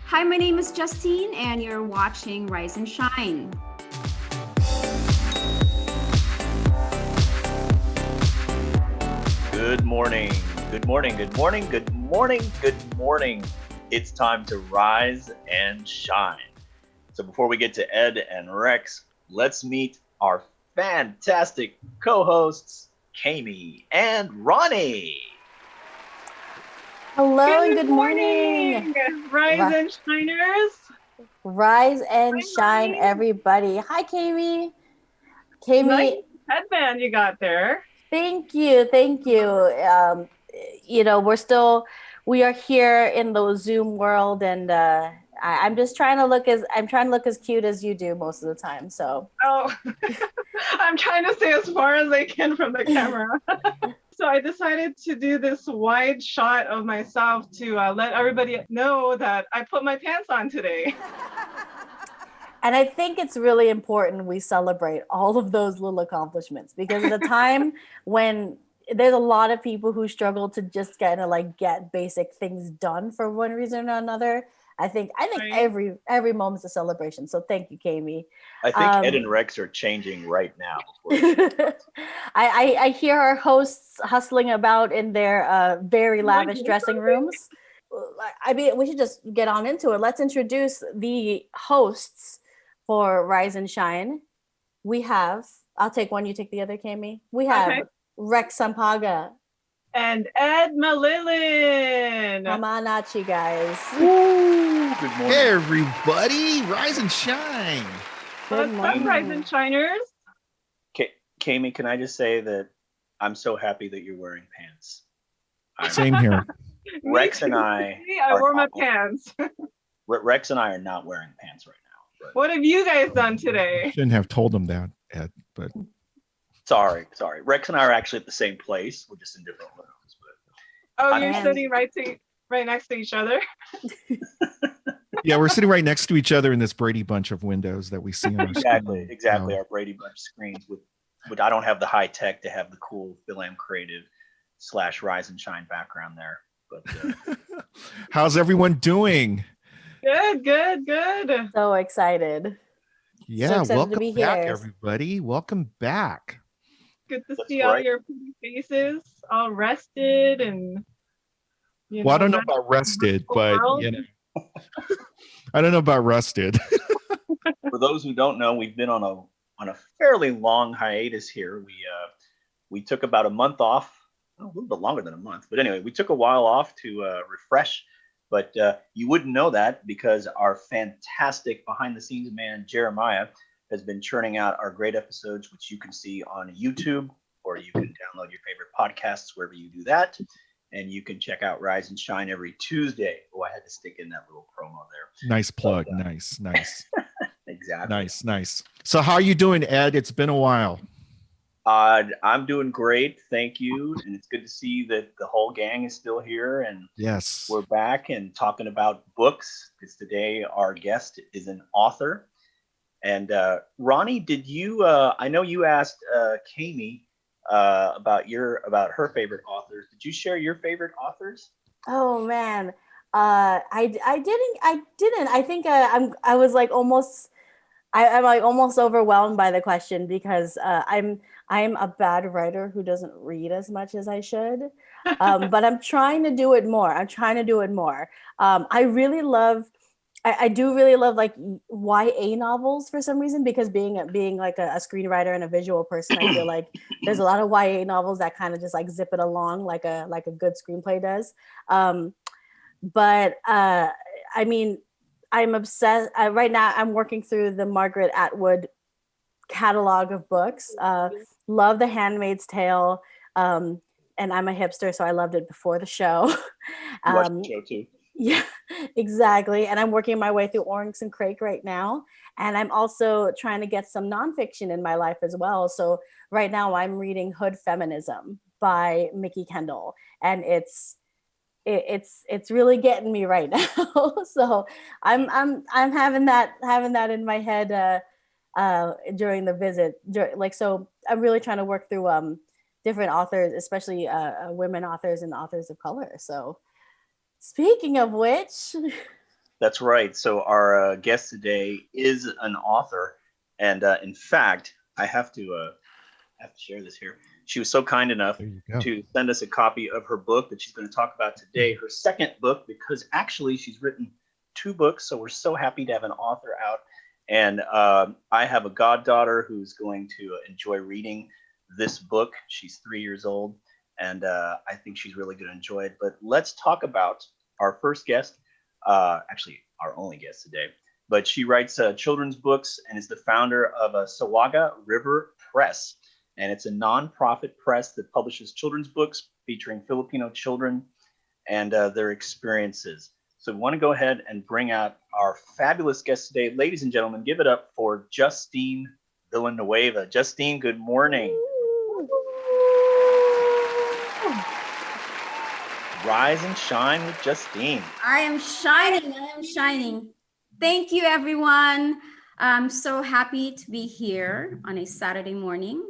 Hi, my name is Justine, and you're watching Rise and Shine. Good morning, good morning, good morning, good morning, good morning. It's time to rise and shine. So before we get to Ed and Rex, let's meet our fantastic co-hosts, Kayemee and Ronnie. Hello and good morning. Rise and Shiners. Rise and Hi, shine, Ronnie. everybody. Hi, Kayemee. Nice headband you got there. Thank you. We are here in the Zoom world, and I'm trying to look as cute as you do most of the time. So, I'm trying to stay as far as I can from the camera. So I decided to do this wide shot of myself to let everybody know that I put my pants on today. and I think it's really important we celebrate all of those little accomplishments, because at a time when there's a lot of people who struggle to just kind of like get basic things done for one reason or another. I think Right. every moment's a celebration. So thank you, Kayemee. I think Ed and Rex are changing right now. I hear our hosts hustling about in their very lavish dressing rooms. I mean, we should just get on into it. Let's introduce the hosts for Rise and Shine. We have, I'll take one, you take the other, Kayemee. We have Rex Sampaga. And Ed Malilin. Mamanachi, guys. Woo! Good morning. Hey, everybody. Rise and shine. Good What's up, Rise and Shiners? Kayemee, can I just say that I'm so happy that you're wearing pants. Same here. Rex and I wore my pants. Rex and I are not wearing pants right now. What have you guys done today? Shouldn't have told them that, Ed, but Sorry. Rex and I are actually at the same place. We're just in different rooms. But you're sitting right next to each other? yeah, we're sitting right next to each other in this Brady Bunch of windows that we see on our screen. Exactly. Our Brady Bunch screens but I don't have the high tech to have the cool FilAm Creative / Rise and Shine background there. But how's everyone doing? Good. So excited. Yeah, welcome to be back, here. everybody. Welcome back. Good to see all your pretty faces, all rested and. Well, I don't know about rested, but I don't know about rested. For those who don't know, we've been on a fairly long hiatus here. We took about a month off, a little bit longer than a month, but anyway, we took a while off to refresh. But you wouldn't know that because our fantastic behind the scenes man Jeremiah has been churning out our great episodes, which you can see on YouTube, or you can download your favorite podcasts wherever you do that. And you can check out Rise and Shine every Tuesday. Oh, I had to stick in that little promo there. Nice plug. But, nice. Exactly. Nice. So how are you doing, Ed? It's been a while. I'm doing great. Thank you. And it's good to see that the whole gang is still here. And yes, we're back and talking about books, because today our guest is an author. And Ronnie, did you, I know you asked Kayemee about her favorite authors. Did you share your favorite authors? Oh man, I didn't. I think I was like almost. I'm like almost overwhelmed by the question, because I'm a bad writer who doesn't read as much as I should, but I'm trying to do it more. I really love. I do really love like YA novels for some reason, because being like a screenwriter and a visual person, I feel like there's a lot of YA novels that kind of just like zip it along like a good screenplay does. But I mean, I'm obsessed. Right now, I'm working through the Margaret Atwood catalog of books. Love The Handmaid's Tale, and I'm a hipster, so I loved it before the show. You watched the show too. Yeah, exactly. And I'm working my way through Oryx and Crake right now. And I'm also trying to get some nonfiction in my life as well. So right now I'm reading Hood Feminism by Mickey Kendall. And it's really getting me right now. So I'm having that in my head during the visit. So I'm really trying to work through different authors, especially women authors and authors of color. So speaking of which, That's right. So our guest today is an author, and in fact, I have to share this here. She was so kind enough There you go. to send us a copy of her book that she's going to talk about today, her second book, because actually she's written 2 books. So we're so happy to have an author out. And I have a goddaughter who's going to enjoy reading this book. She's 3 years old, and I think she's really going to enjoy it. But let's talk about our first guest, actually our only guest today. But she writes children's books and is the founder of Sawaga River Press. And it's a nonprofit press that publishes children's books featuring Filipino children and their experiences. So we want to go ahead and bring out our fabulous guest today. Ladies and gentlemen, give it up for Justine Villanueva. Justine, good morning. Rise and shine with Justine. I am shining. I am shining. Thank you, everyone. I'm so happy to be here on a Saturday morning.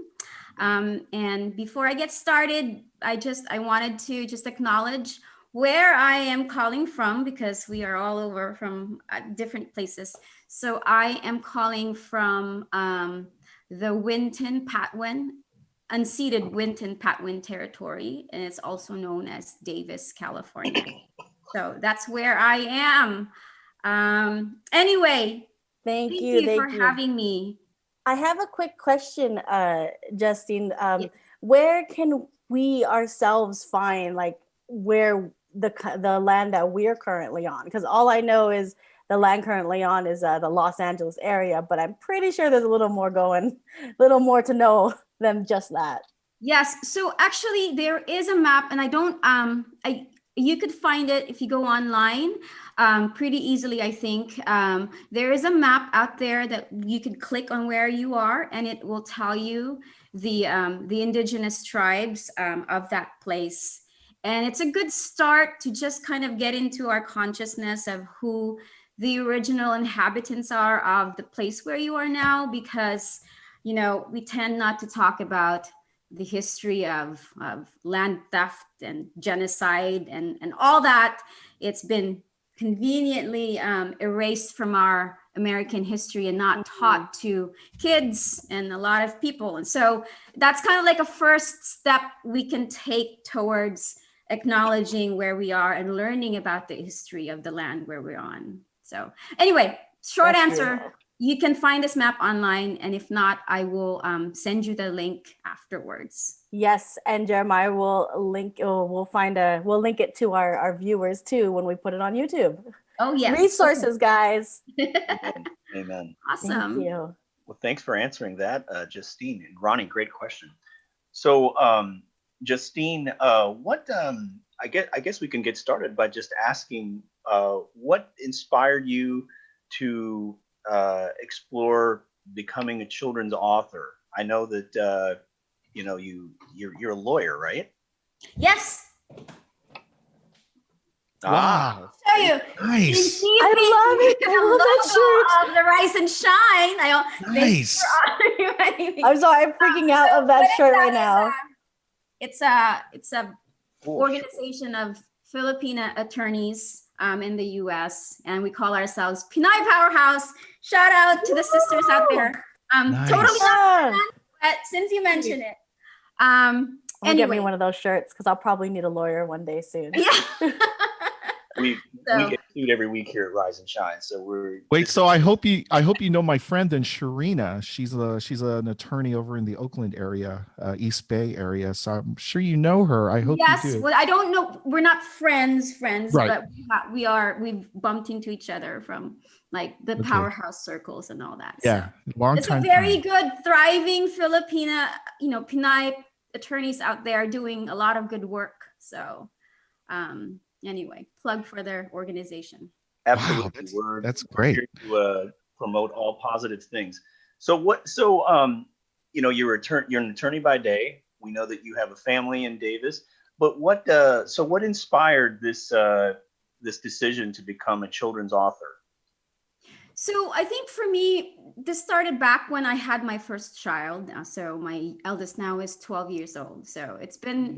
And before I get started, I wanted to just acknowledge where I am calling from, because we are all over from different places. So I am calling from the Winton Patwin, unceded Winton Patwin territory, and it's also known as Davis, California. So that's where I am. Anyway, thank you for having me. I have a quick question, Justine. Where can we ourselves find like where the land that we're currently on? Because all I know is the land currently on is the Los Angeles area, but I'm pretty sure there's a little more to know than just that. Yes. So actually, there is a map, and you could find it if you go online pretty easily, I think. There is a map out there that you can click on where you are, and it will tell you the indigenous tribes of that place. And it's a good start to just kind of get into our consciousness of who the original inhabitants are of the place where you are now, because, you know, we tend not to talk about the history of land theft and genocide and all that. It's been conveniently erased from our American history and not taught to kids and a lot of people. And so that's kind of like a first step we can take towards acknowledging where we are and learning about the history of the land where we're on. So anyway, short answer. Cool. You can find this map online, and if not, I will send you the link afterwards. Yes, and Jeremiah will link. We'll link it to our viewers too when we put it on YouTube. Oh yes, resources, guys. Amen. Awesome. Thank you. Well, thanks for answering that, Justine. And Ronnie, great question. So, Justine, I guess we can get started by just asking what inspired you to explore becoming a children's author. I know that you're a lawyer, right? Yes. Wow. Show you. Nice. I love it. I love that shirt. Of the Rise and Shine. Nice. I'm sorry, I'm freaking out of that shirt right now. It's a organization of Filipino attorneys in the U.S. and we call ourselves Pinay Powerhouse. Shout out to the sisters out there. Nice. Totally not fun, but since you mentioned it. Anyway. Get me one of those shirts because I'll probably need a lawyer one day soon. Yeah. We get sued every week here at Rise and Shine, so we're wait. So I hope you know my friend then Sharina. She's an attorney over in the Oakland area, East Bay area. So I'm sure you know her. I hope you do. Well, I don't know. We're not friends, right. But we've bumped into each other from like the powerhouse circles and all that. Yeah, so long it's time. It's a very good, thriving Filipina, Pinay attorneys out there doing a lot of good work. So, anyway, plug for their organization. Absolutely. Wow, that's great. Here to promote all positive things. So you're an attorney by day. We know that you have a family in Davis, but what inspired this decision to become a children's author? So I think for me, this started back when I had my first child. So my eldest now is 12 years old. So it's been,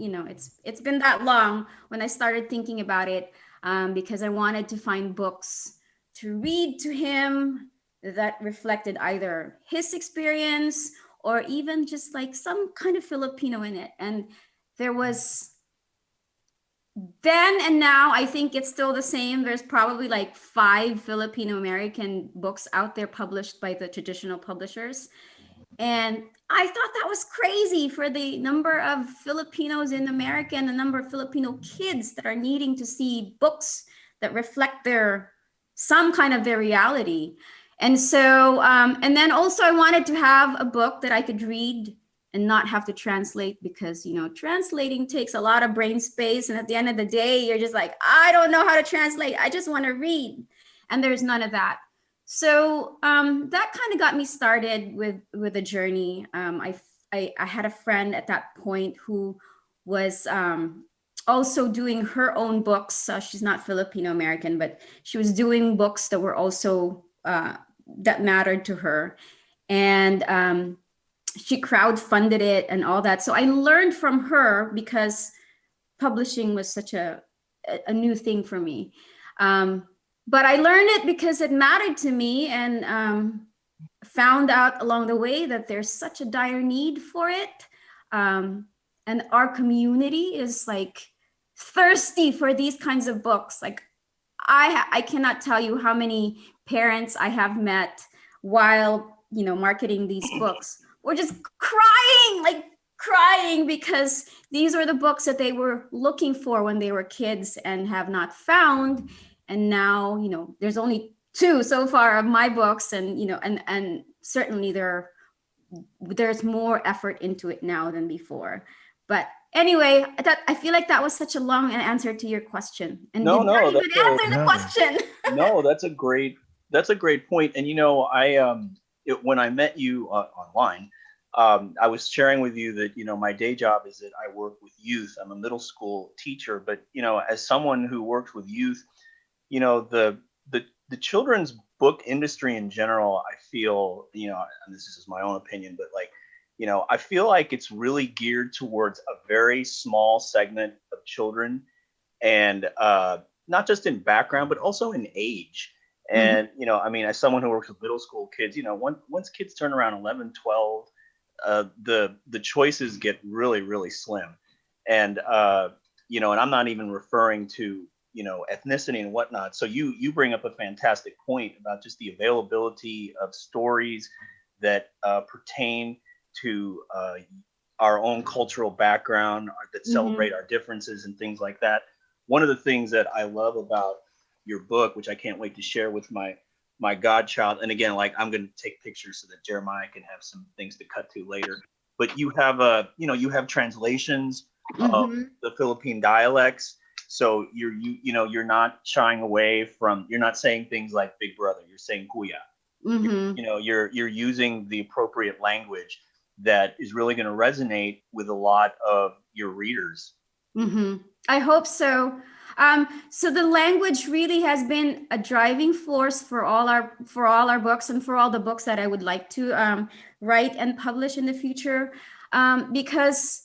it's been that long when I started thinking about it, because I wanted to find books read to him that reflected either his experience or even just like some kind of Filipino in it. And there was then and now, I think it's still the same. There's probably like 5 Filipino American books out there published by the traditional publishers. And I thought that was crazy for the number of Filipinos in America and the number of Filipino kids that are needing to see books that reflect some kind of their reality. And so, and then also I wanted to have a book that I could read and not have to translate, because, you know, translating takes a lot of brain space. And at the end of the day, you're just like, I don't know how to translate. I just want to read. And there's none of that. So that kind of got me started with a journey. I had a friend at that point who was also doing her own books. She's not Filipino American, but she was doing books that were also that mattered to her. And she crowdfunded it and all that. So I learned from her, because publishing was such a new thing for me. But I learned it because it mattered to me, and found out along the way that there's such a dire need for it. And our community is like thirsty for these kinds of books. Like I cannot tell you how many parents I have met while, you know, marketing these books. We're just crying because these are the books that they were looking for when they were kids and have not found. And now, you know, there's only 2 so far of my books, and, you know, and certainly there's more effort into it now than before. But anyway, I feel like that was such a long answer to your question. And No, did not that's even answer the question. No, that's a great point. And, you know, when I met you online, I was sharing with you that, you know, my day job is that I work with youth. I'm a middle school teacher, but, you know, as someone who works with youth, you know, the children's book industry in general, I feel, you know, and this is just my own opinion, but like, you know, I feel like it's really geared towards a very small segment of children, and not just in background, but also in age. And, you know, I mean, as someone who works with middle school kids, you know, once kids turn around 11, 12, the choices get really, really slim. And, you know, and I'm not even referring to, you know, ethnicity and whatnot. So you bring up a fantastic point about just the availability of stories that pertain to our own cultural background, that celebrate our differences and things like that. One of the things that I love about your book, which I can't wait to share with my godchild, and again, like, I'm going to take pictures so that Jeremiah can have some things to cut to later. But you have you have translations of the Philippine dialects. So you're not shying away from, you're not saying things like big brother, you're saying kuya. You know, you're using the appropriate language that is really going to resonate with a lot of your readers. I hope so. So the language really has been a driving force for all our books, and for all the books that I would like to write and publish in the future, because,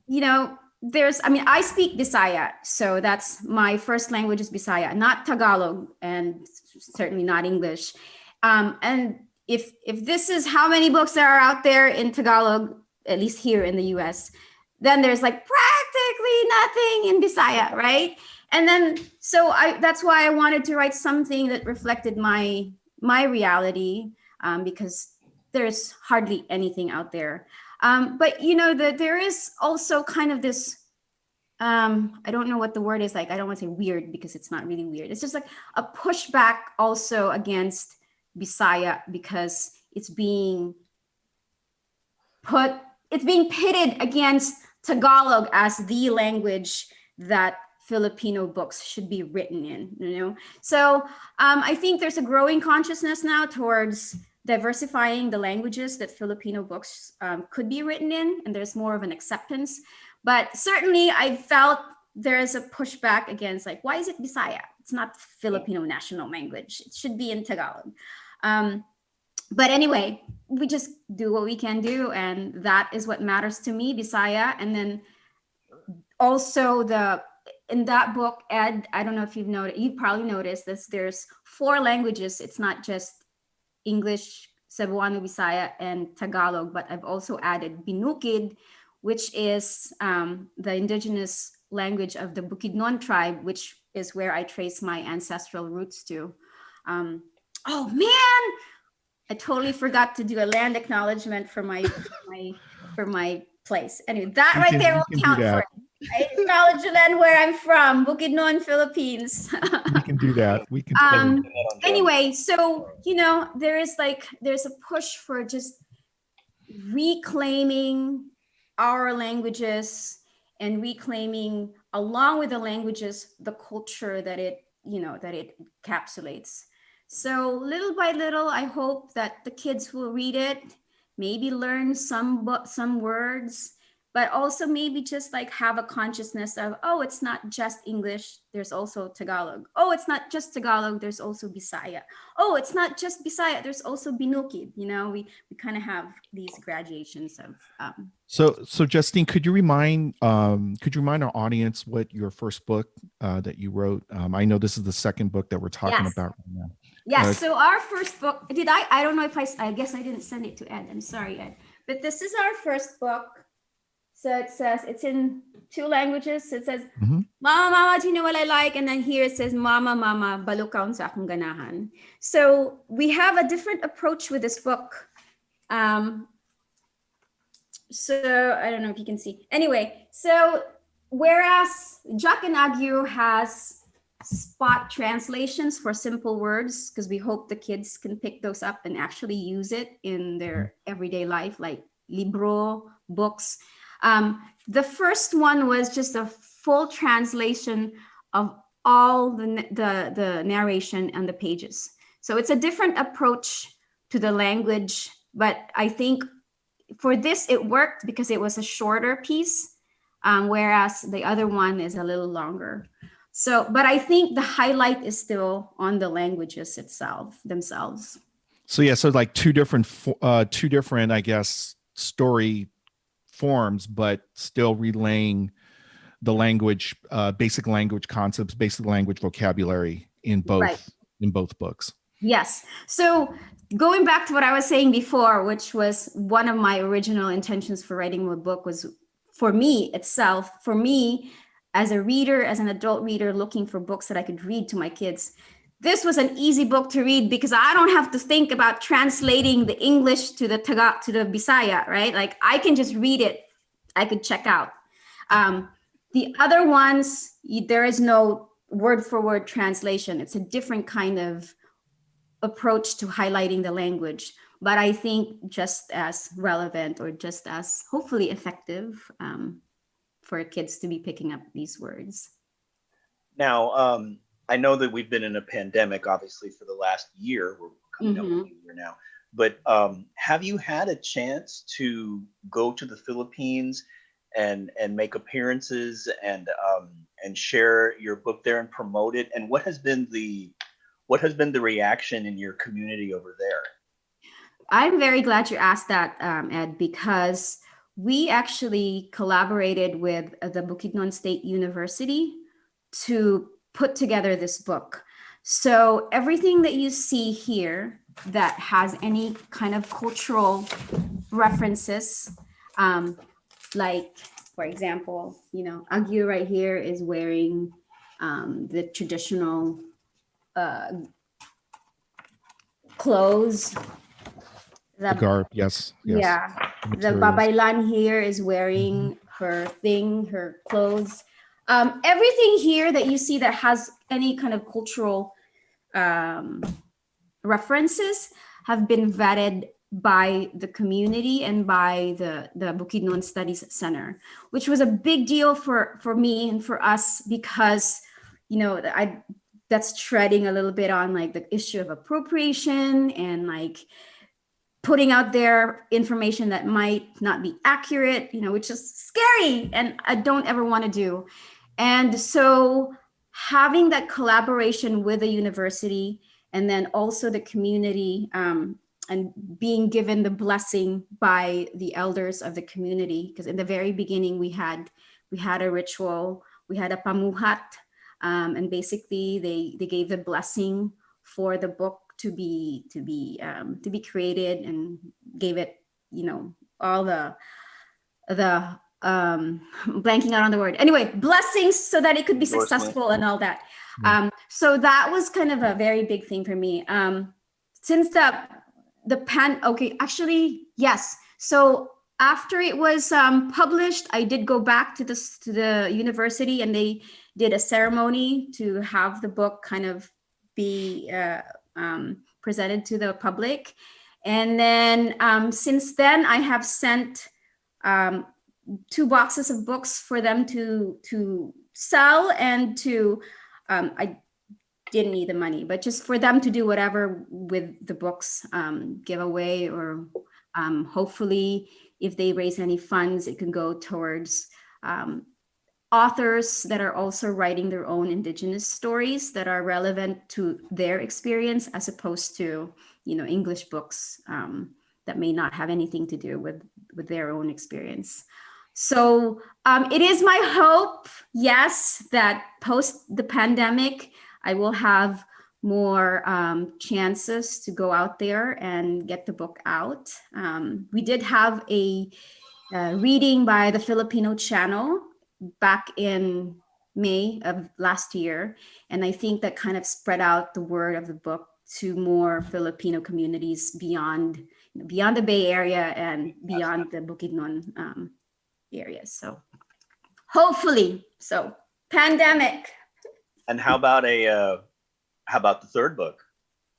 you know, I speak Bisaya, so that's my first language is Bisaya, not Tagalog, and certainly not English. And if this is how many books there are out there in Tagalog, at least here in the US, then there's like practically nothing in Bisaya, right? And then, so that's why I wanted to write something that reflected my reality, because there's hardly anything out there. But, you know, there is also kind of this, I don't know what the word is, like, I don't want to say weird, because it's not really weird. It's just like a pushback also against Bisaya, because it's being pitted against Tagalog as the language that Filipino books should be written in, you know? So I think there's a growing consciousness now towards diversifying the languages that Filipino books could be written in, and there's more of an acceptance. But certainly I felt there is a pushback against, like, why is it Bisaya? It's not Filipino national language. It should be in Tagalog. But anyway, we just do what we can do, and that is what matters to me, Bisaya. And then also in that book, Ed, I don't know if you've noticed, you probably noticed this, there's 4 languages. It's not just English, Cebuano, Bisaya, and Tagalog, but I've also added Binukid, which is the indigenous language of the Bukidnon tribe, which is where I trace my ancestral roots to. Oh man, I totally forgot to do a land acknowledgement for my place. Anyway, that right there will count for it. I acknowledge the land where I'm from, Bukidnon, Philippines. We can do that. We can. Anyway, so there's a push for just reclaiming our languages and reclaiming, along with the languages, the culture that it encapsulates. So little by little, I hope that the kids will read it, maybe learn some words, but also maybe just like have a consciousness of, oh, it's not just English, there's also Tagalog. Oh, it's not just Tagalog, there's also Bisaya. Oh, it's not just Bisaya, there's also Binukid. We kind of have these graduations of. So Justine, could you remind our audience what your first book that you wrote? I know this is the second book that we're talking about right now. Yes. So our first book, I don't know if I guess I didn't send it to Ed. I'm sorry, Ed. But this is our first book. So it says, it's in 2 languages. It says, Mama, Mama, do you know what I like? And then here it says, Mama, Mama, balukaon sa akong ganahan. So we have a different approach with this book. So I don't know if you can see. Anyway, so whereas Jack and Agyu has spot translations for simple words, because we hope the kids can pick those up and actually use it in their everyday life, like libro, books. The first one was just a full translation of all the narration and the pages. So it's a different approach to the language, but I think for this, it worked because it was a shorter piece, whereas the other one is a little longer. So, but I think the highlight is still on the languages themselves. So yeah, so like two different, I guess, story forms, but still relaying the language, basic language concepts, basic language vocabulary in both books. Yes. So going back to what I was saying before, which was one of my original intentions for writing my book, was for me as a reader, as an adult reader looking for books that I could read to my kids. This was an easy book to read because I don't have to think about translating the English to the Tagalog, to the Bisaya, right? Like I can just read it. I could check out. The other ones, there is no word for word translation. It's a different kind of approach to highlighting the language, but I think just as relevant or just as hopefully effective for kids to be picking up these words. Now, I know that we've been in a pandemic, obviously, for the last year. We're coming up with a year now. But have you had a chance to go to the Philippines and make appearances and share your book there and promote it? And what has been the reaction in your community over there? I'm very glad you asked that, Ed, because we actually collaborated with the Bukidnon State University to put together this book. So everything that you see here that has any kind of cultural references, like, for example, Agyu right here is wearing the traditional clothes. The garb, yes. Yeah, the babaylan here is wearing her clothes. Everything here that you see that has any kind of cultural references have been vetted by the community and by the Bukidnon Studies Center, which was a big deal for me and for us because, that's treading a little bit on like the issue of appropriation and like putting out there information that might not be accurate, which is scary and I don't ever want to do. And so having that collaboration with the university and then also the community and being given the blessing by the elders of the community, because in the very beginning we had a ritual we had a pamuhat, and basically they gave the blessing for the book to be created, and gave it, all the blanking out on the word. Anyway, blessings so that it could be successful and all that. So that was kind of a very big thing for me. Since actually, yes. So after it was published, I did go back to the university, and they did a ceremony to have the book kind of be presented to the public. And then since then, I have sent 2 boxes of books for them to sell, and to I didn't need the money, but just for them to do whatever with the books, give away, or hopefully if they raise any funds, it can go towards authors that are also writing their own indigenous stories that are relevant to their experience, as opposed to, English books that may not have anything to do with their own experience. So it is my hope, yes, that post the pandemic, I will have more chances to go out there and get the book out. We did have a reading by the Filipino channel back in May of last year. And I think that kind of spread out the word of the book to more Filipino communities beyond the Bay Area and beyond the Bukidnon areas. So hopefully, pandemic. And how about the third book?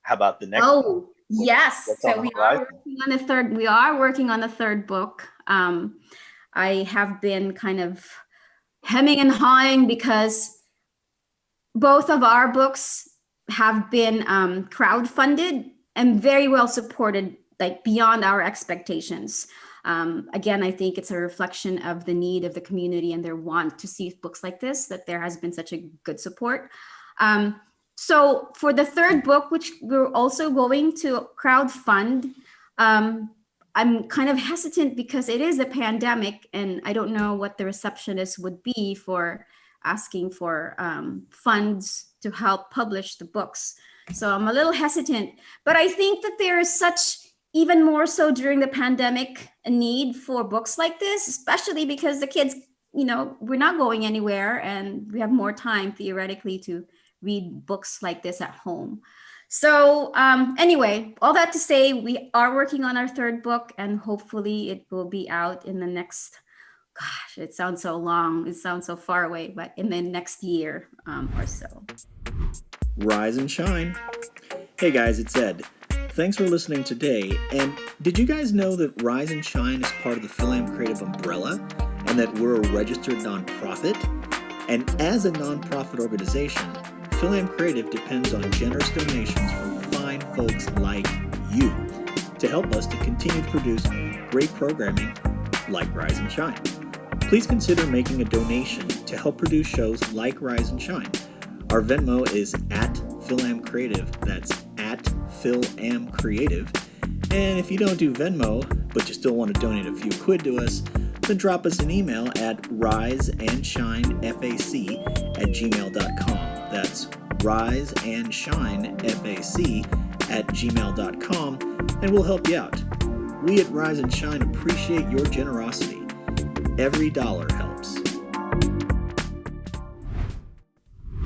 How about the next? Oh, yes. So we are working on the third. We are working on the third book. I have been kind of hemming and hawing because both of our books have been crowdfunded and very well supported, like beyond our expectations. Again, I think it's a reflection of the need of the community and their want to see books like this, that there has been such a good support. So for the third book, which we're also going to crowdfund, I'm kind of hesitant because it is a pandemic, and I don't know what the receptionist would be for asking for funds to help publish the books. So I'm a little hesitant, but I think that there is such, even more so during the pandemic, a need for books like this, especially because the kids, we're not going anywhere, and we have more time theoretically to read books like this at home. So anyway, all that to say, we are working on our third book, and hopefully it will be out in the next, gosh, it sounds so long, it sounds so far away, but in the next year or so. Rise and shine. Hey guys, it's Ed. Thanks for listening today. And did you guys know that Rise and Shine is part of the FilAm Creative umbrella, and that we're a registered nonprofit? And as a nonprofit organization, FilAm Creative depends on generous donations from fine folks like you to help us to continue to produce great programming like Rise and Shine. Please consider making a donation to help produce shows like Rise and Shine. Our Venmo is @FilAm Creative. That's @FilAm Creative. And if you don't do Venmo, but you still want to donate a few quid to us, then drop us an email at riseandshinefac@gmail.com. That's riseandshinefac@gmail.com, and we'll help you out. We at Rise and Shine appreciate your generosity. Every dollar helps.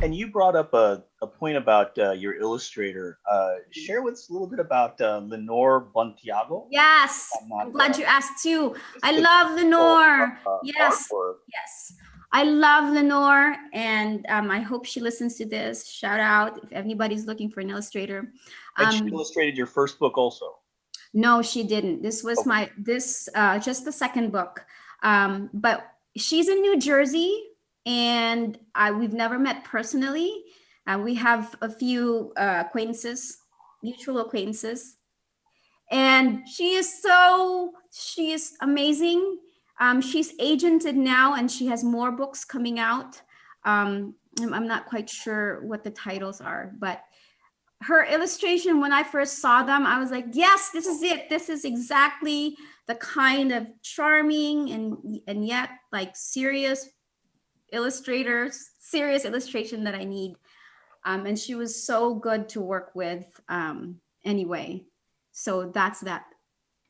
And you brought up a point about your illustrator. Share with us a little bit about Lynnor Bontiago. Yes, I'm glad you asked too. I love Lynnor. Yes, yes. I love Lynnor, and I hope she listens to this. Shout out if anybody's looking for an illustrator. And she illustrated your first book also. No, she didn't. This was just the second book. But she's in New Jersey, and we've never met personally. We have a few mutual acquaintances, and she is amazing. She's agented now, and she has more books coming out. I'm not quite sure what the titles are, but her illustration, when I first saw them, I was like, yes, this is it. This is exactly the kind of charming and yet like serious illustrators, serious illustration that I need. And she was so good to work with anyway. So that's that.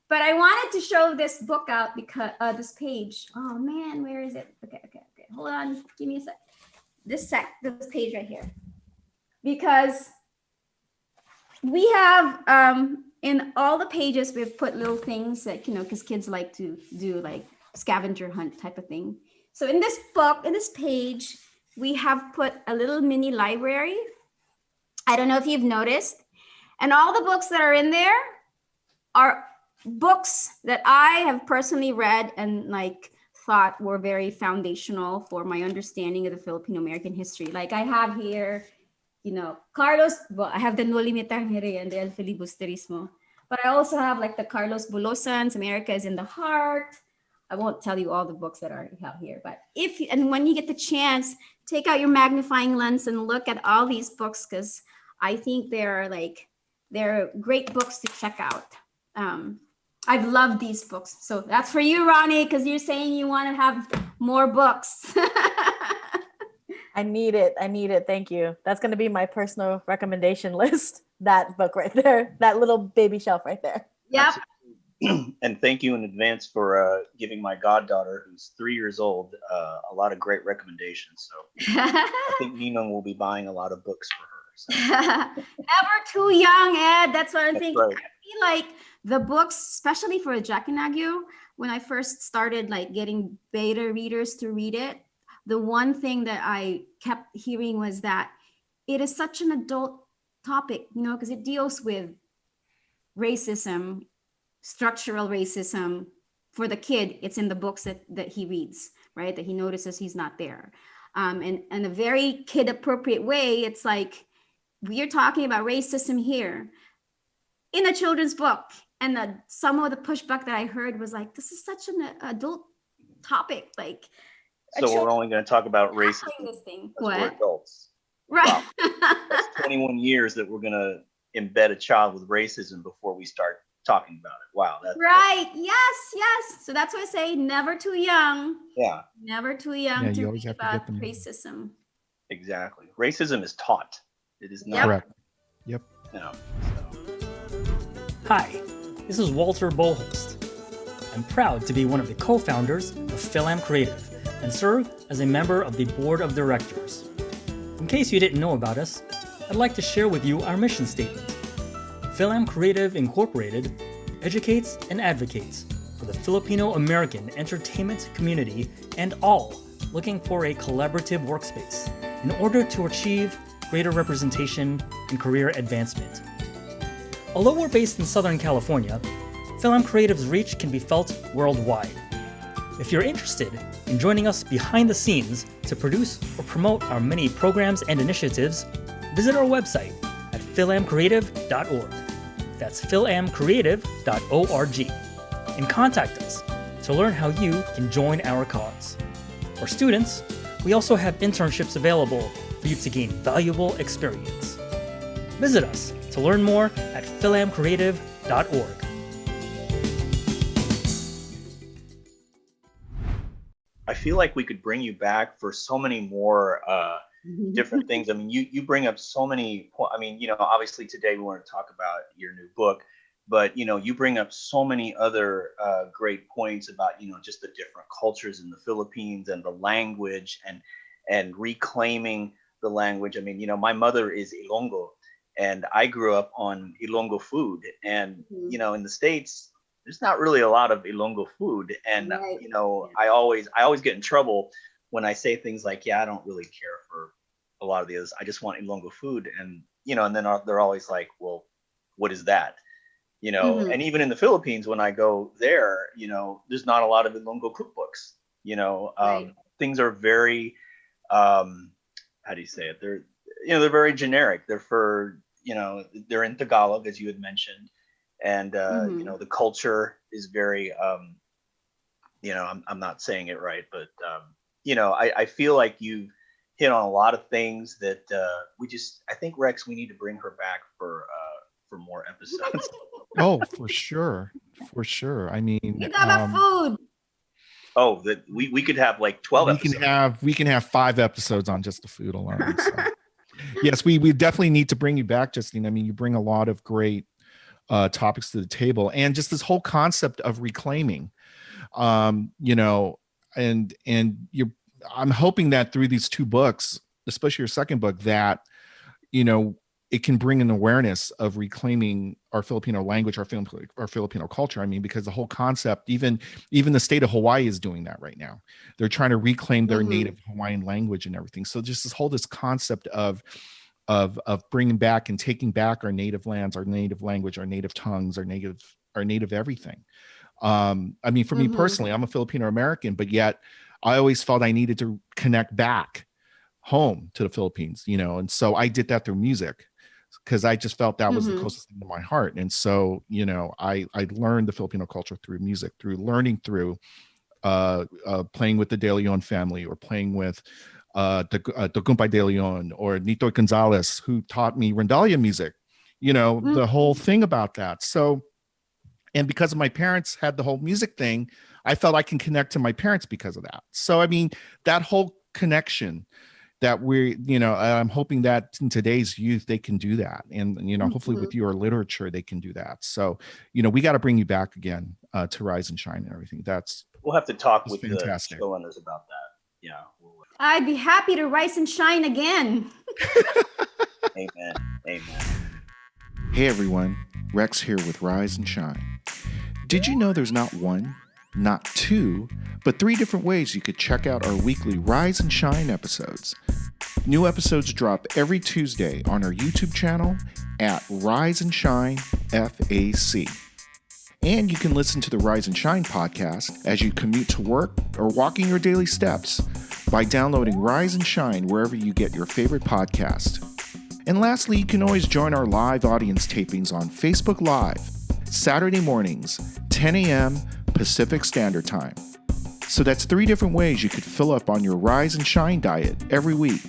But I wanted to show this book out because this page. Oh man, where is it? Okay. Hold on, give me a sec. This page right here. Because we have in all the pages we've put little things that, because kids like to do like scavenger hunt type of thing. So in this book, in this page, we have put a little mini library. I don't know if you've noticed. And all the books that are in there are books that I have personally read and like thought were very foundational for my understanding of the Filipino American history. Like I have here, Carlos, well, I have the No Limitang and the El Filibusterismo. But I also have like the Carlos Bulosans, America is in the Heart. I won't tell you all the books that are out here, but when you get the chance, take out your magnifying lens and look at all these books, because I think they're great books to check out. I've loved these books. So that's for you, Ronnie, because you're saying you want to have more books. I need it. Thank you. That's going to be my personal recommendation list. That book right there, that little baby shelf right there. Yep. And thank you in advance for giving my goddaughter, who's 3 years old, a lot of great recommendations. So I think Nina will be buying a lot of books for her. So. Never too young, Ed. That's what I'm thinking. Right. I feel like the books, especially for Jack and Agyu, when I first started like getting beta readers to read it, the one thing that I kept hearing was that it is such an adult topic, because it deals with racism, structural racism. For the kid, it's in the books that he reads, right? That he notices he's not there. And in a very kid appropriate way, it's like, we're talking about racism here in a children's book. And some of the pushback that I heard was like, this is such an adult topic. Like, so we're only going to talk about racism this thing. for What? adults. Right. Wow. That's 21 years that we're going to embed a child with racism before we start talking about it. Wow. Right. Yes. So that's why I say never too young. Yeah. Never too young to you always read have to get about them. racism. Exactly. Racism is taught. It is not. Correct. Yep. So. Hi, this is Walter Boholst. I'm proud to be one of the co-founders of FilAm Creative and serve as a member of the board of directors. In case you didn't know about us, I'd like to share with you our mission statement. FilAm Creative Incorporated educates and advocates for the Filipino American entertainment community and all looking for a collaborative workspace in order to achieve greater representation and career advancement. Although we're based in Southern California, FilAm Creative's reach can be felt worldwide. If you're interested in joining us behind the scenes to produce or promote our many programs and initiatives, visit our website at filamcreative.org. That's filamcreative.org. And contact us to learn how you can join our cause. For students, we also have internships available for you to gain valuable experience. Visit us to learn more at filamcreative.org. I feel like we could bring you back for so many more different things. I mean, you bring up so many. I mean, obviously today we want to talk about your new book, but you bring up so many other great points about just the different cultures in the Philippines and the language and reclaiming the language. I mean, my mother is Ilonggo, and I grew up on Ilonggo food, and in the States, there's not really a lot of Ilonggo food, and Right. I always get in trouble when I say things like, I don't really care for a lot of the others. I just want Ilonggo food, and and then they're always like, well, what is that? And even in the Philippines, when I go there, there's not a lot of Ilonggo cookbooks. Right. Things are very, how do you say it? They're very generic. They're for, they're in Tagalog, as you had mentioned. And, the culture is very, I'm not saying it right, but, I feel like you've hit on a lot of things that I think, Rex, we need to bring her back for more episodes. Oh, for sure. I mean, You got about food. Oh, that we could have like 12 episodes. We can have 5 episodes on just the food alone. So. Yes, we definitely need to bring you back, Justine. I mean, you bring a lot of great topics to the table, and just this whole concept of reclaiming, you know, and I'm hoping that through these 2 books, especially your second book, that, you know, it can bring an awareness of reclaiming our Filipino language, our Filipino culture. I mean, because the whole concept, even the state of Hawaii is doing that right now. They're trying to reclaim their native Hawaiian language and everything. So just this concept of bringing back and taking back our native lands, our native language, our native tongues, our native everything. I mean, for me personally, I'm a Filipino American, but yet I always felt I needed to connect back home to the Philippines, you know, and so I did that through music, because I just felt that was the closest thing to my heart. And so, you know, I learned the Filipino culture through music, through learning, through playing with the De Leon family, or playing with the Gumpay De Leon, or Nito Gonzalez, who taught me Rondalia music, you know, the whole thing about that. So, and because my parents had the whole music thing, I felt I can connect to my parents because of that. So, I mean, that whole connection that you know, I'm hoping that in today's youth, they can do that. And, you know, hopefully with your literature, they can do that. So, you know, we got to bring you back again to Rise and Shine and everything. We'll have to talk with fantastic. the showrunners about that. Yeah. I'd be happy to rise and shine again. Amen. Amen. Hey everyone, Rex here with Rise and Shine. Did you know there's not 1, not 2, but 3 different ways you could check out our weekly Rise and Shine episodes? New episodes drop every Tuesday on our YouTube channel at Rise and Shine FAC. And you can listen to the Rise and Shine podcast as you commute to work or walking your daily steps by downloading Rise and Shine wherever you get your favorite podcast. And lastly, you can always join our live audience tapings on Facebook Live, Saturday mornings, 10 a.m. Pacific Standard Time. So that's 3 different ways you could fill up on your Rise and Shine diet every week.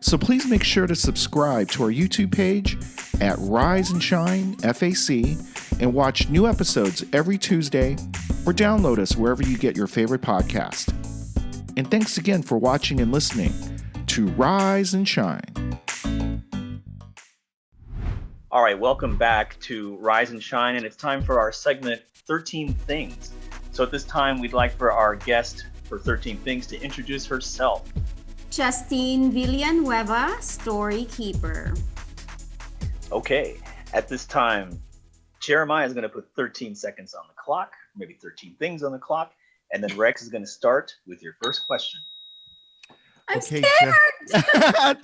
So please make sure to subscribe to our YouTube page at Rise and Shine FAC and watch new episodes every Tuesday, or download us wherever you get your favorite podcast. And thanks again for watching and listening to Rise and Shine. All right, welcome back to Rise and Shine, and it's time for our segment 13 Things. So at this time, we'd like for our guest for 13 Things to introduce herself. Justine Villanueva, Story Keeper. Okay, at this time, Jeremiah is going to put 13 seconds on the clock, maybe 13 things on the clock, and then Rex is going to start with your first question. I'm Okay, scared.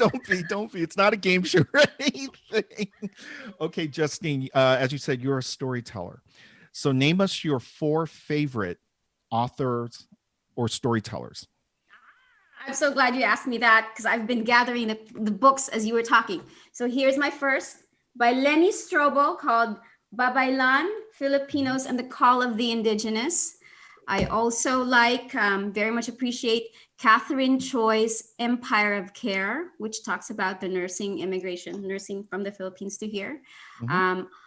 Don't be. It's not a game show or anything. Okay, Justine, as you said, you're a storyteller. So name us your 4 favorite authors or storytellers. I'm so glad you asked me that, because I've been gathering the books as you were talking. So here's my first, by Lenny Strobel, called Babaylan, Filipinos and the Call of the Indigenous. I also very much appreciate Catherine Choi's Empire of Care, which talks about the nursing from the Philippines to here.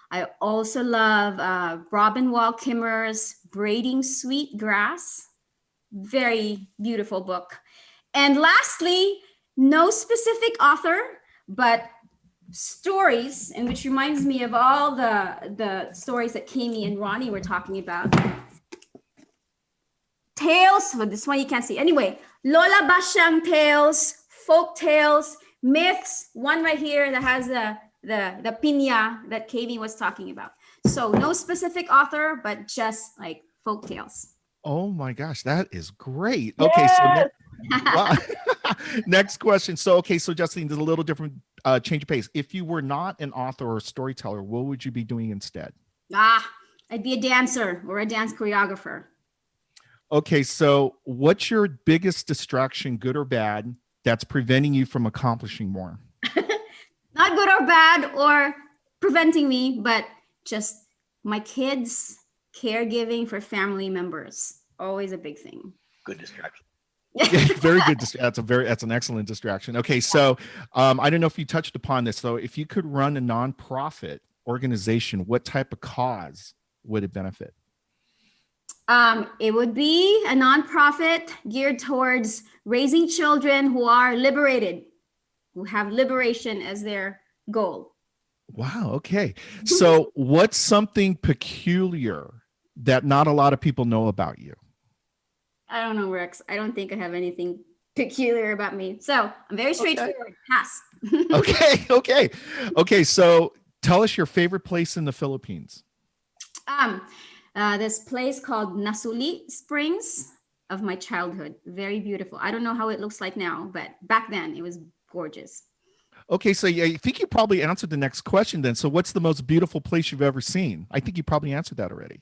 I also love Robin Wall Kimmerer's Braiding Sweet Grass. Very beautiful book. And lastly, no specific author, but stories, and which reminds me of all the stories that Kayemee and Ronnie were talking about. Tales, well, this one you can't see. Anyway, Lola Basyang tales, folk tales, myths, one right here that has the piña that Kayemee was talking about. So no specific author, but just like folk tales. Oh my gosh, that is great. Okay, so next question. So Justine, there's a little different change of pace. If you were not an author or a storyteller, what would you be doing instead? I'd be a dancer or a dance choreographer. Okay, so what's your biggest distraction, good or bad, that's preventing you from accomplishing more? Not good or bad or preventing me, but just my kids, caregiving for family members. Always a big thing. Good distraction. Yeah, very good. That's an excellent distraction. Okay, so I don't know if you touched upon this. So if you could run a nonprofit organization, what type of cause would it benefit? It would be a nonprofit geared towards raising children who are liberated, who have liberation as their goal. Wow. Okay. So, what's something peculiar that not a lot of people know about you? I don't know, Rex. I don't think I have anything peculiar about me. So I'm very straightforward. Pass. Okay. So, tell us your favorite place in the Philippines. This place called Nasuli Springs of my childhood. Very beautiful. I don't know how it looks like now, but back then it was gorgeous. Okay, so yeah, I think you probably answered the next question then. So, what's the most beautiful place you've ever seen? I think you probably answered that already.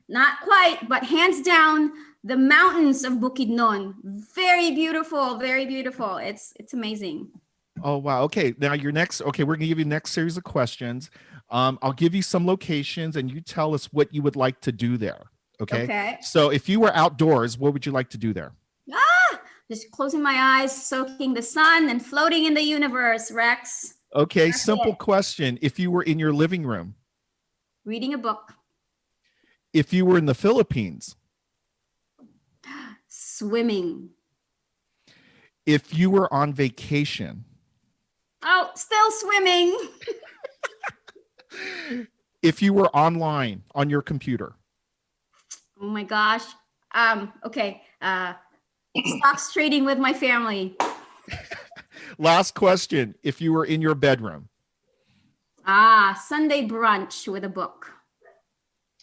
Not quite, but hands down, the mountains of Bukidnon. Very beautiful, very beautiful. It's amazing. Oh wow. Okay, now your next. Okay, we're gonna give you the next series of questions. I'll give you some locations, and you tell us what you would like to do there. Okay. Okay. So, if you were outdoors, what would you like to do there? Just closing my eyes, soaking the sun, and floating in the universe, Rex. Okay, That's simple it. question. If you were in your living room, Reading a book. if you were in the Philippines, Swimming. if you were on vacation, Oh, still swimming. if you were online on your computer, Oh my gosh. Okay. Stocks trading with my family. last question. If you were in your bedroom, Sunday brunch with a book.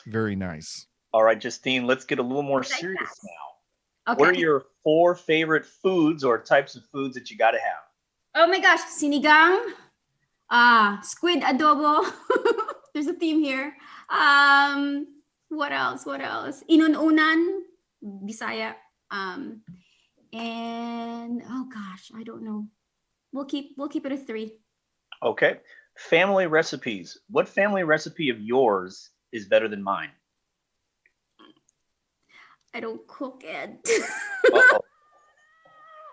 very nice. All right, Justine, let's get a little more Like serious that. now. Okay. What are your 4 favorite foods or types of foods that you got to have? Oh my gosh, sinigang, squid adobo. There's a theme here. What else? Inununan, Bisaya. And oh gosh, I don't know. We'll keep it a 3. Okay. Family recipes. What family recipe of yours is better than mine? I don't cook it. Uh-oh.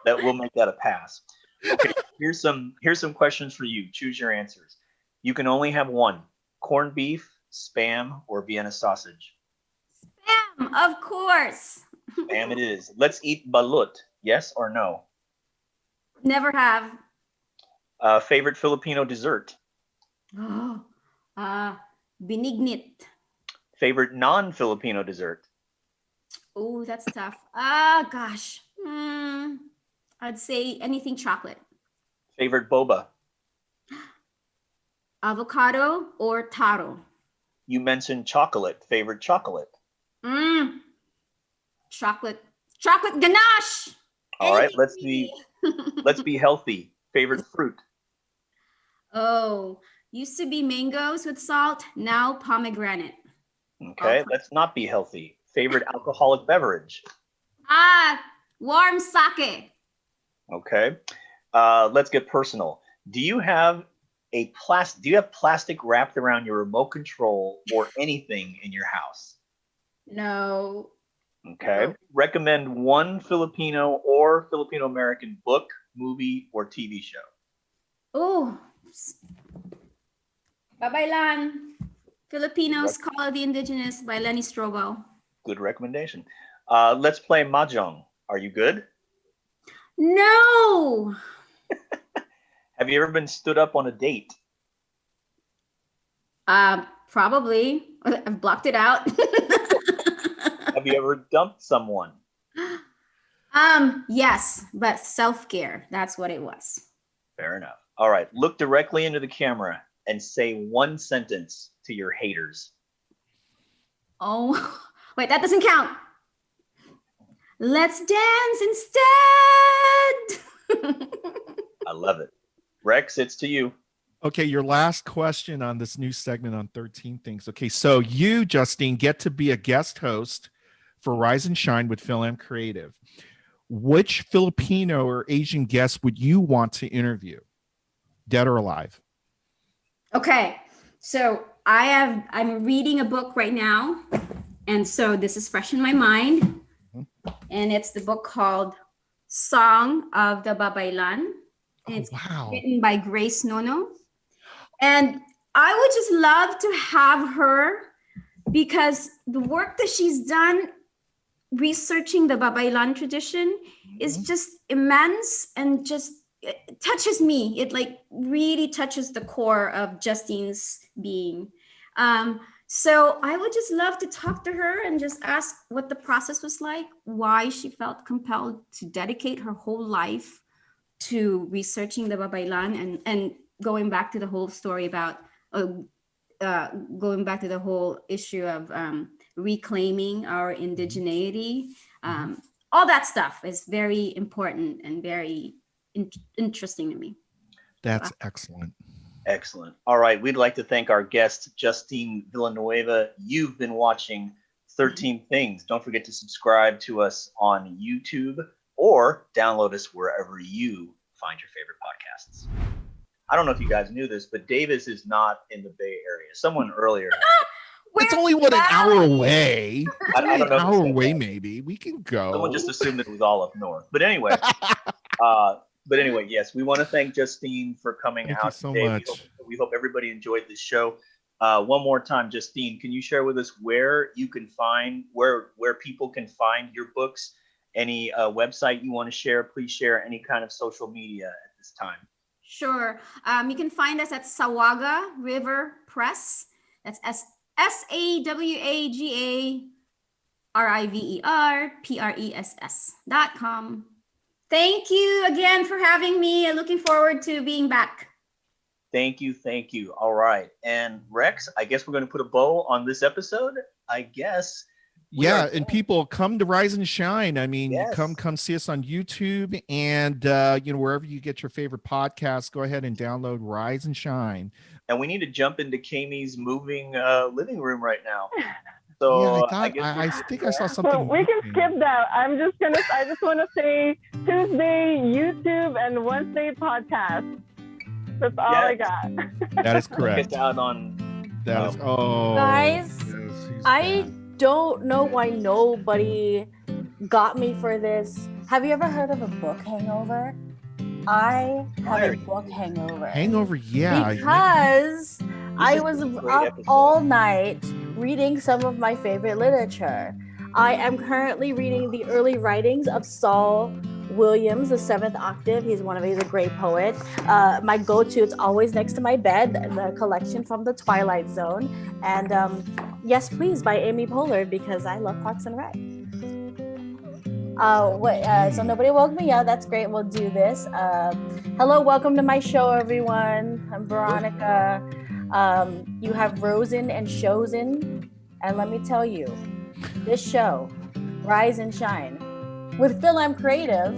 That will make that a pass. Okay, here's some questions for you. Choose your answers. You can only have one: corned beef, Spam, or Vienna sausage. Spam, of course. Spam it is. Let's eat balut. Yes or no? Never have. Favorite Filipino dessert? Oh, binignit. Favorite non-Filipino dessert? Oh, that's tough. Gosh. I'd say anything chocolate. Favorite boba? Avocado or taro. You mentioned chocolate. Favorite chocolate? Chocolate ganache. All right, Anything let's be healthy. Favorite fruit? Oh, used to be mangoes with salt, now pomegranate. Okay, let's not be healthy. Favorite alcoholic beverage? Warm sake. Okay, let's get personal. Do you have plastic wrapped around your remote control or anything in your house? No. Okay. No. Recommend one Filipino or Filipino American book, movie, or TV show. Oh, Babaylan. Filipinos Call of the Indigenous by Lenny Strobel. Good recommendation. Let's play mahjong. Are you good? No. Have you ever been stood up on a date? Probably. I've blocked it out. Have you ever dumped someone? Yes, but self-care. That's what it was. Fair enough. All right. Look directly into the camera and say one sentence to your haters. Oh, wait, that doesn't count. Let's dance instead. I love it. Rex, it's to you. Okay, your last question on this new segment on 13 Things. Okay, so you, Justine, get to be a guest host for Rise and Shine with FilAm Creative. Which Filipino or Asian guest would you want to interview, dead or alive? Okay, so I'm reading a book right now, and so this is fresh in my mind, and it's the book called Song of the Babaylan. And it's written by Grace Nono. And I would just love to have her because the work that she's done researching the Babaylan tradition is just immense and just it touches me. It like really touches the core of Justine's being. So I would just love to talk to her and just ask what the process was like, why she felt compelled to dedicate her whole life to researching the Babaylan and going back to the whole story about going back to the whole issue of reclaiming our indigeneity. All that stuff is very important and very interesting to me. That's excellent. Excellent. All right. We'd like to thank our guest, Justine Villanueva. You've been watching 13 Things. Don't forget to subscribe to us on YouTube or download us wherever you find your favorite podcasts. I don't know if you guys knew this, but Davis is not in the Bay Area. Someone earlier. It's only an hour away. It's only an hour away, that. maybe. We can go. Someone just assumed that it was all up north. But anyway, yes, we want to thank Justine for coming Thank out you so today. much. We hope everybody enjoyed this show. One more time, Justine, can you share with us where you can find, where people can find your books? Any website you want to share? Please share any kind of social media at this time. Sure. You can find us at Sawaga River Press. That's SAWAGARIVERPRESS.com. Thank you again for having me. I'm looking forward to being back. Thank you. All right. And Rex, I guess we're going to put a bow on this episode. I guess. Yeah, and people come to Rise and Shine. I mean, Yes. come see us on YouTube and wherever you get your favorite podcasts, go ahead and download Rise and Shine. And we need to jump into Kayemee's moving living room right now. So Yeah, I think I saw something. So we can skip that. I just want to say Tuesday YouTube and Wednesday podcast. That's all I got. That is Check correct. us out on. That is Guys, yes, he's I back. don't know why nobody got me for this. Have you ever heard of a book hangover? I have a book hangover. Hangover, yeah. Because I is was a great up episode. all night reading some of my favorite literature. I am currently reading the early writings of Saul Williams, the Seventh Octave. He's a great poet. My go-to, it's always next to my bed, the collection from the Twilight Zone. And Yes Please by Amy Poehler, because I love Parks and Rec. So nobody woke me up. That's great. We'll do this. Hello, welcome to my show, everyone. I'm Veronica. You have Rosen and Chosen. And let me tell you, this show, Rise and Shine, with FilAm Creative,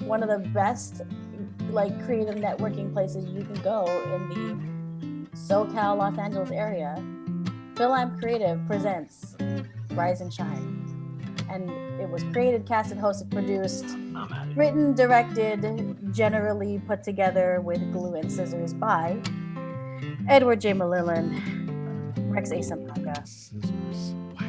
one of the best creative networking places you can go in the SoCal, Los Angeles area. FilAm Creative presents Rise and Shine. And it was created, casted, hosted, produced, written, directed, generally put together with glue and scissors by Edward J. Malillan, Rex A. Sampaga.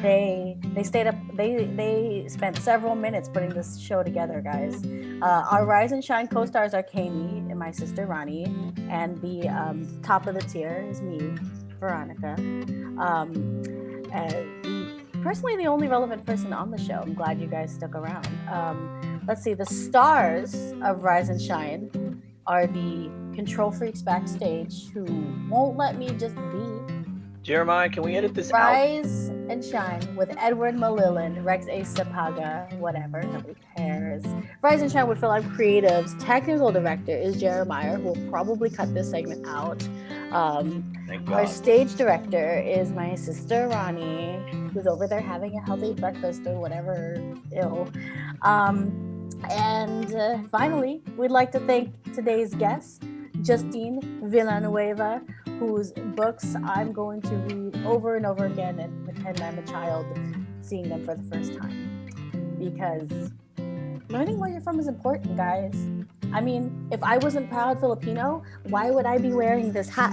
They stayed up. They spent several minutes putting this show together, guys. Our Rise and Shine co-stars are Kayemee and my sister Ronnie, and the top of the tier is me, Veronica. Personally, the only relevant person on the show. I'm glad you guys stuck around. Let's see. The stars of Rise and Shine are the control freaks backstage who won't let me just be. Jeremiah, can we edit this Rise and Shine with Edward Malillan, Rex A. Sapaga, whatever, nobody cares. Rise and Shine with FilAm Creative's technical director is Jeremiah, who will probably cut this segment out. Thank God. Our stage director is my sister Ronnie, who's over there having a healthy breakfast or whatever. Finally, we'd like to thank today's guest, Justine Villanueva, whose books I'm going to read over and over again and pretend I'm a child seeing them for the first time. Because learning where you're from is important, guys. I mean, if I wasn't proud Filipino, why would I be wearing this hat?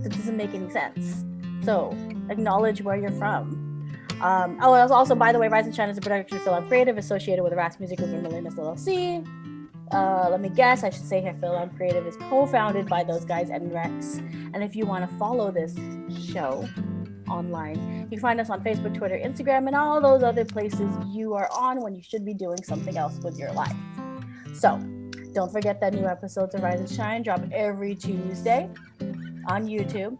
That doesn't make any sense. So, acknowledge where you're from. Also, by the way, Rise and Shine is a production of FilAm Creative associated with Ras Music Group and Millennials LLC. let me guess, I should say here, FilAm Creative is co-founded by those guys and Rex. And if you want to follow this show online, you can find us on Facebook, Twitter, Instagram, and all those other places you are on when you should be doing something else with your life. So don't forget that new episodes of Rise and Shine drop every Tuesday on YouTube.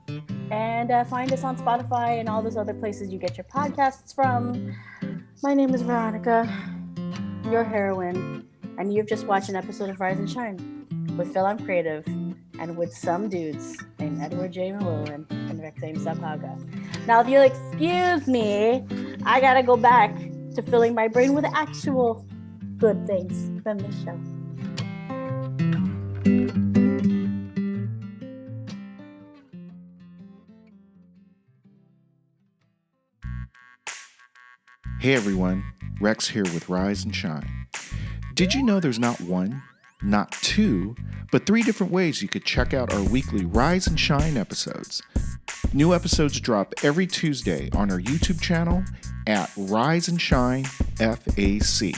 And find us on Spotify and all those other places you get your podcasts from. My name is Veronica, your heroine, and you've just watched an episode of Rise and Shine with FilAm Creative and with some dudes named Edward J. Malone and Rexaim Sapaga. Now, if you'll excuse me, I gotta go back to filling my brain with actual good things from the show. Hey everyone, Rex here with Rise and Shine. Did you know there's not one, not two, but 3 different ways you could check out our weekly Rise and Shine episodes? New episodes drop every Tuesday on our YouTube channel at Rise and Shine FAC.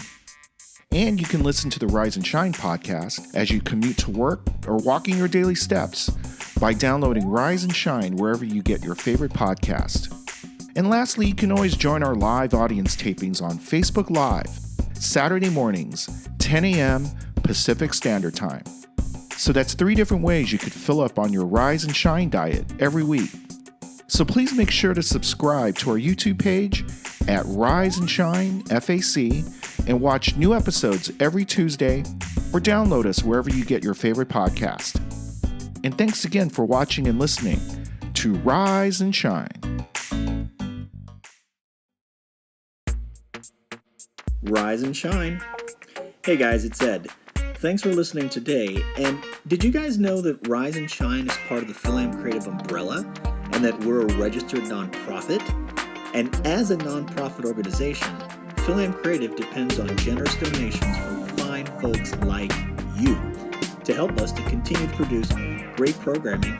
And you can listen to the Rise and Shine podcast as you commute to work or walking your daily steps by downloading Rise and Shine wherever you get your favorite podcast. And lastly, you can always join our live audience tapings on Facebook Live, Saturday mornings, 10 a.m. Pacific Standard Time. So that's 3 different ways you could fill up on your Rise and Shine diet every week. So please make sure to subscribe to our YouTube page at Rise and Shine FAC and watch new episodes every Tuesday or download us wherever you get your favorite podcast. And thanks again for watching and listening to Rise and Shine. Rise and Shine. Hey guys, it's Ed. Thanks for listening today. And did you guys know that Rise and Shine is part of the FilAm Creative umbrella and that we're a registered nonprofit? And as a nonprofit organization, FilAm Creative depends on generous donations from fine folks like you to help us to continue to produce great programming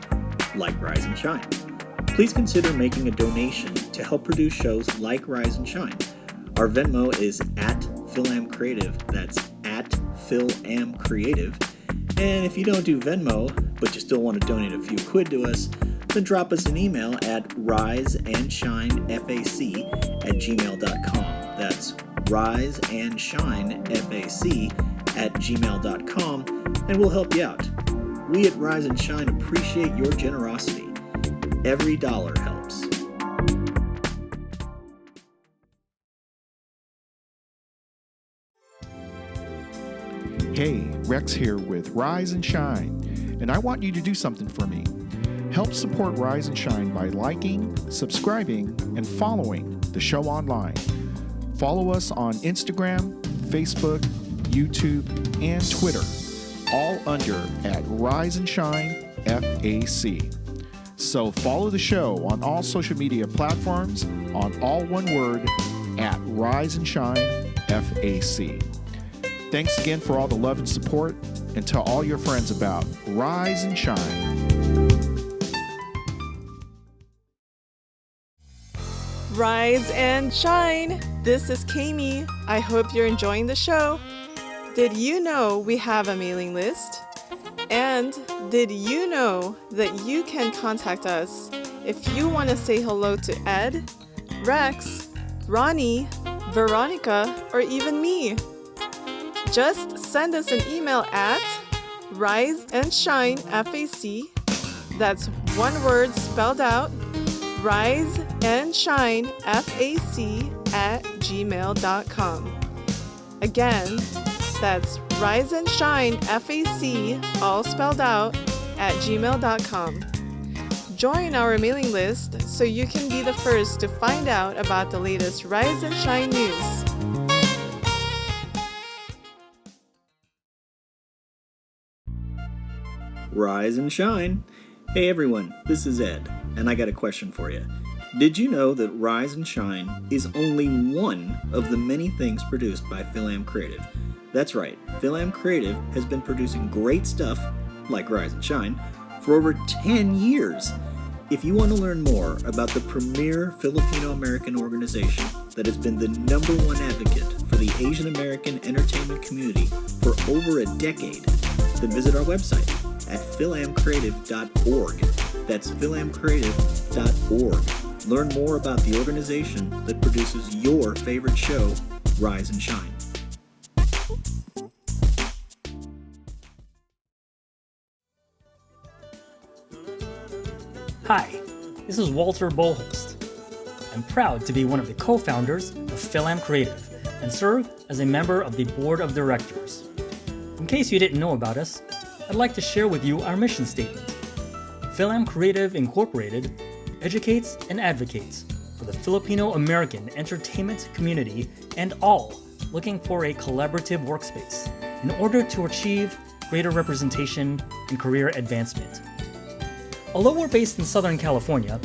like Rise and Shine. Please consider making a donation to help produce shows like Rise and Shine. Our Venmo is at FilAm Creative. That's at FilAm Creative. And if you don't do Venmo, but you still want to donate a few quid to us, then drop us an email at riseandshinefac@gmail.com. That's riseandshinefac@gmail.com, and we'll help you out. We at Rise and Shine appreciate your generosity. Every dollar helps. Hey, Rex here with Rise and Shine, and I want you to do something for me. Help support Rise and Shine by liking, subscribing, and following the show online. Follow us on Instagram, Facebook, YouTube, and Twitter, all under at Rise and Shine FAC. So follow the show on all social media platforms on all one word at Rise and Shine FAC. Thanks again for all the love and support, and tell all your friends about Rise and Shine. Rise and shine! This is Kayemee. I hope you're enjoying the show. Did you know we have a mailing list? And did you know that you can contact us if you want to say hello to Ed, Rex, Ronnie, Veronica, or even me? Just send us an email at riseandshinefac. That's one word spelled out, riseandshinefac@gmail.com. Again, that's riseandshinefac, all spelled out, @gmail.com. Join our mailing list so you can be the first to find out about the latest Rise and Shine news. Rise and Shine. Hey everyone, this is Ed, and I got a question for you. Did you know that Rise and Shine is only one of the many things produced by FilAm Creative? That's right, FilAm Creative has been producing great stuff, like Rise and Shine, for over 10 years. If you want to learn more about the premier Filipino-American organization that has been the #1 advocate for the Asian American entertainment community for over a decade, then visit our website at filamcreative.org. That's filamcreative.org. Learn more about the organization that produces your favorite show, Rise and Shine. Hi, this is Walter Boholst. I'm proud to be one of the co-founders of FilAm Creative and serve as a member of the board of directors. In case you didn't know about us, I'd like to share with you our mission statement. FilAm Creative Incorporated educates and advocates for the Filipino American entertainment community and all looking for a collaborative workspace in order to achieve greater representation and career advancement. Although we're based in Southern California,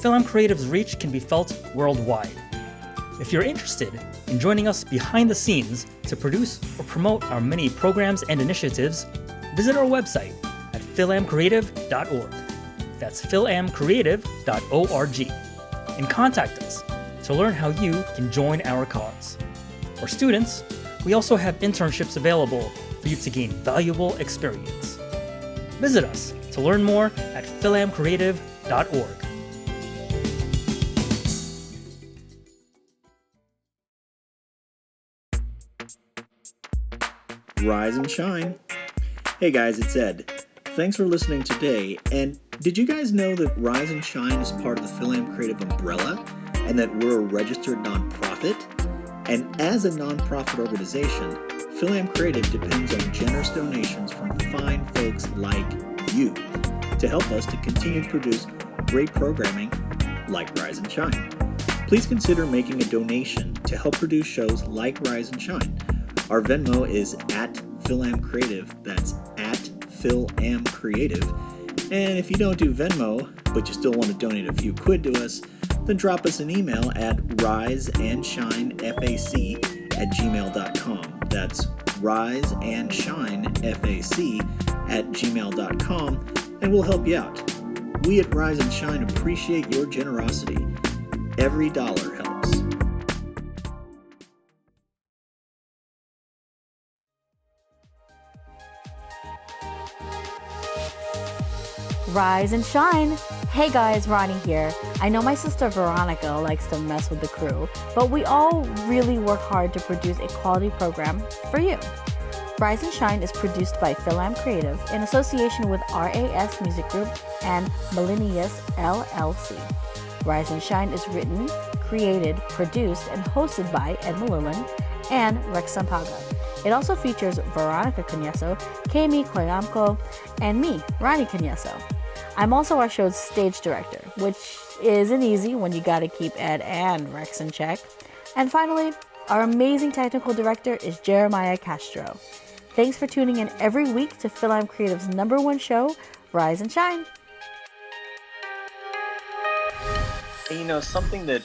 FilAm Creative's reach can be felt worldwide. If you're interested in joining us behind the scenes to produce or promote our many programs and initiatives, visit our website at filamcreative.org. That's filamcreative.org. And contact us to learn how you can join our cause. For students, we also have internships available for you to gain valuable experience. Visit us to learn more at filamcreative.org. Rise and shine. Hey guys, it's Ed. Thanks for listening today. And did you guys know that Rise and Shine is part of the FilAm Creative umbrella and that we're a registered nonprofit? And as a nonprofit organization, FilAm Creative depends on generous donations from fine folks like you to help us to continue to produce great programming like Rise and Shine. Please consider making a donation to help produce shows like Rise and Shine. Our Venmo is at FilAm Creative. That's at FilAm Creative. And if you don't do Venmo, but you still want to donate a few quid to us, then drop us an email at riseandshinefac@gmail.com. That's riseandshinefac@gmail.com, and we'll help you out. We at Rise and Shine appreciate your generosity. Every dollar helps. Rise and shine. Hey guys, Ronnie here. I know my sister Veronica likes to mess with the crew, but we all really work hard to produce a quality program for you. Rise and Shine is produced by FilAm Creative in association with RAS Music Group and Millennius LLC. Rise and Shine is written, created, produced, and hosted by Ed Malulin and Rex Sampaga. It also features Veronica Cañeso, Kayemee Koyamko, and me, Ronnie Cañeso. I'm also our show's stage director, which isn't easy when you gotta keep Ed and Rex in check. And finally, our amazing technical director is Jeremiah Castro. Thanks for tuning in every week to FilAm Creative's #1 show, Rise and Shine. You know, something that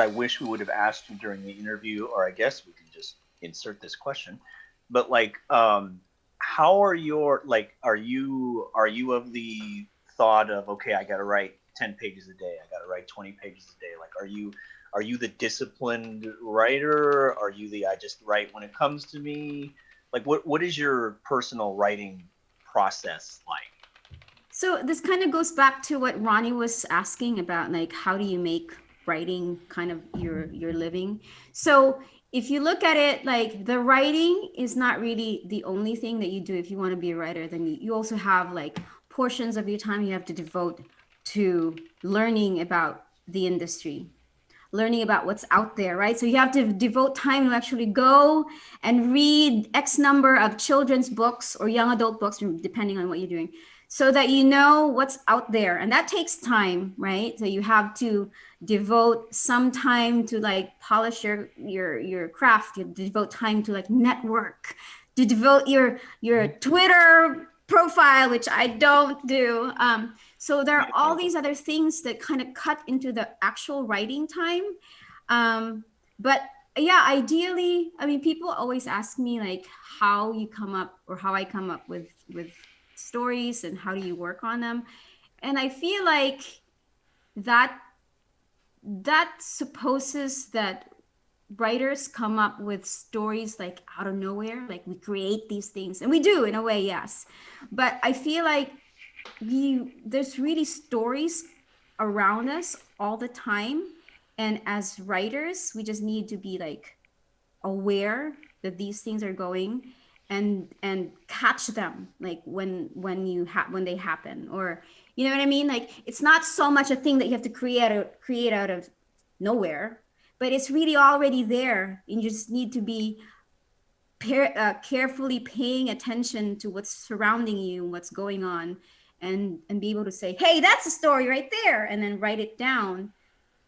I wish we would have asked you during the interview, or I guess we can just insert this question, but like, how are your, like, are you of the thought of, okay, I got to write 10 pages a day, I got to write 20 pages a day? Like, are you the disciplined writer? Are you the, I just write when it comes to me? Like, what is your personal writing process like? So this kind of goes back to what Ronnie was asking about, like, how do you make writing kind of your living? So if you look at it, like, the writing is not really the only thing that you do. If you want to be a writer, then you also have like portions of your time you have to devote to learning about the industry, learning about what's out there, right? So you have to devote time to actually go and read X number of children's books or young adult books, depending on what you're doing, so that you know what's out there. And that takes time, right? So you have to devote some time to like polish your craft. You devote time to like network, to devote your Twitter profile, which I don't do. So there are all these other things that kind of cut into the actual writing time. But yeah, ideally, I mean, people always ask me like how you come up, or how I come up with stories and how do you work on them. And I feel like that supposes that writers come up with stories like out of nowhere, like we create these things, and we do in a way, yes. But I feel like there's really stories around us all the time, and as writers, we just need to be like aware that these things are going and catch them like when they happen, or you know what I mean? Like it's not so much a thing that you have to create out of nowhere, but it's really already there. You just need to be carefully paying attention to what's surrounding you, what's going on, and be able to say, hey, that's a story right there, and then write it down.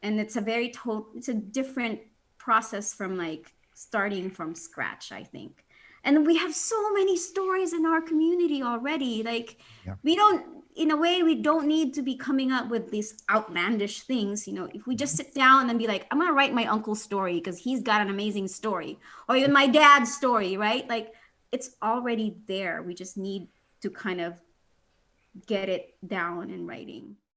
And it's a different process from like starting from scratch, I think. And we have so many stories in our community already. Like we don't need to be coming up with these outlandish things. You know, if we just sit down and be like, I'm gonna write my uncle's story because he's got an amazing story, or even my dad's story, right? Like it's already there. We just need to kind of get it down in writing.